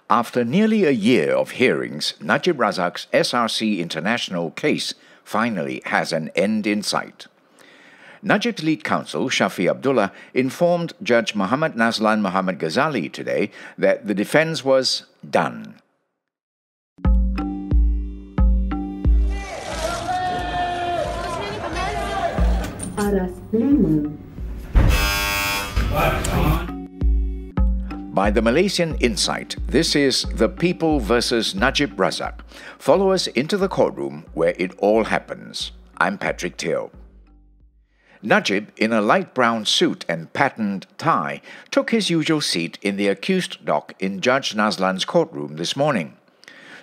After nearly a year of hearings, Najib Razak's SRC International case finally has an end in sight. Najib's lead counsel, Shafee Abdullah, informed Judge Nazlan Ghazali today that the defense was done. By the Malaysian Insight, this is The People versus Najib Razak. Follow us into the courtroom where it all happens. I'm Patrick Teo. Najib, in a light brown suit and patterned tie, took his usual seat in the accused dock in Judge Nazlan's courtroom this morning.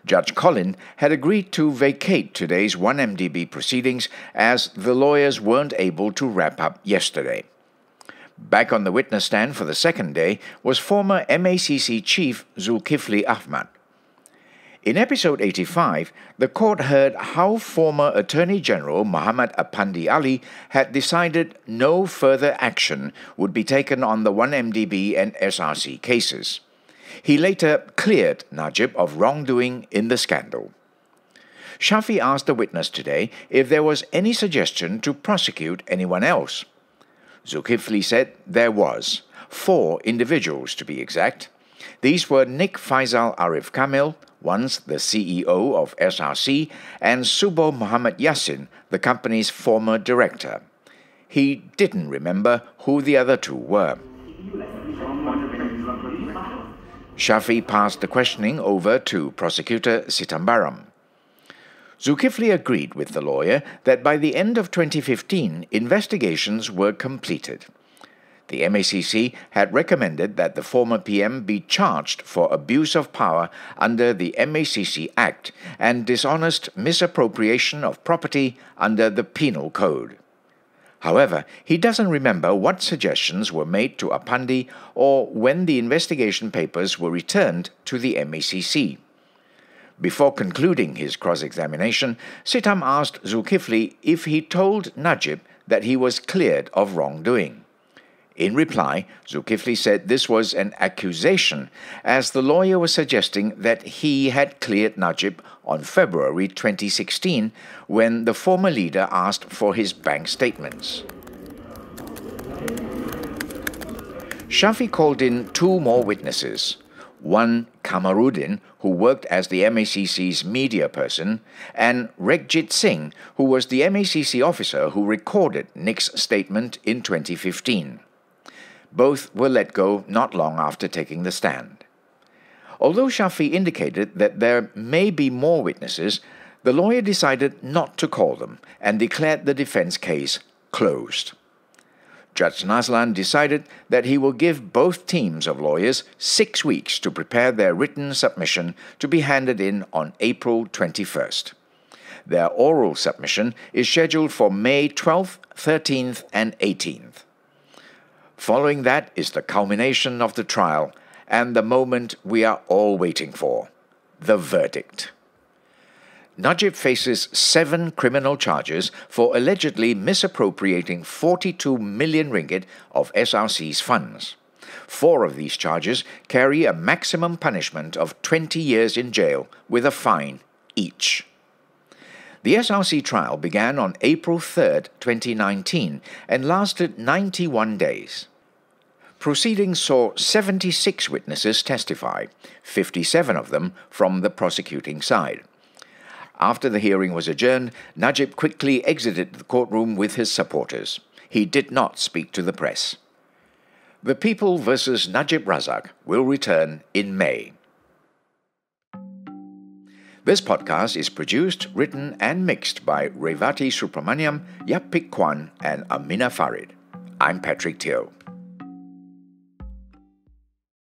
Judge Colin had agreed to vacate today's 1MDB proceedings as the lawyers weren't able to wrap up yesterday. Back on the witness stand for the second day was former MACC chief Zulkifli Ahmad. In episode 85, the court heard how former Attorney General Muhammad Apandi Ali had decided no further action would be taken on the 1MDB and SRC cases. He later cleared Najib of wrongdoing in the scandal. Shafee asked the witness today if there was any suggestion to prosecute anyone else. Zulkifli said there was, 4 individuals to be exact. These were Nik Faisal Arif Kamil, once the CEO of SRC, and Subo Muhammad Yassin, the company's former director. He didn't remember who the other 2 were. Shafee passed the questioning over to Prosecutor Sitambaram. Zulkifli agreed with the lawyer that by the end of 2015, investigations were completed. The MACC had recommended that the former PM be charged for abuse of power under the MACC Act and dishonest misappropriation of property under the Penal Code. However, he doesn't remember what suggestions were made to Apandi or when the investigation papers were returned to the MACC. Before concluding his cross-examination, Sitam asked Zulkifli if he told Najib that he was cleared of wrongdoing. In reply, Zulkifli said this was an accusation, as the lawyer was suggesting that he had cleared Najib on February 2016 when the former leader asked for his bank statements. Shafee called in 2 more witnesses. One, Kamaruddin, who worked as the MACC's media person, and Regjit Singh, who was the MACC officer who recorded Nick's statement in 2015. Both were let go not long after taking the stand. Although Shafee indicated that there may be more witnesses, the lawyer decided not to call them and declared the defense case closed. Judge Nazlan decided that he will give both teams of lawyers 6 weeks to prepare their written submission to be handed in on April 21st. Their oral submission is scheduled for May 12th, 13th, and 18th. Following that is the culmination of the trial and the moment we are all waiting for, the verdict. Najib faces 7 criminal charges for allegedly misappropriating 42 million ringgit of SRC's funds. 4 of these charges carry a maximum punishment of 20 years in jail with a fine each. The SRC trial began on April 3, 2019 and lasted 91 days. Proceedings saw 76 witnesses testify, 57 of them from the prosecuting side. After the hearing was adjourned, Najib quickly exited the courtroom with his supporters. He did not speak to the press. The People versus Najib Razak will return in May. This podcast is produced, written and mixed by Revati Supramaniam, Yapik Kwan and Amina Farid. I'm Patrick Teo.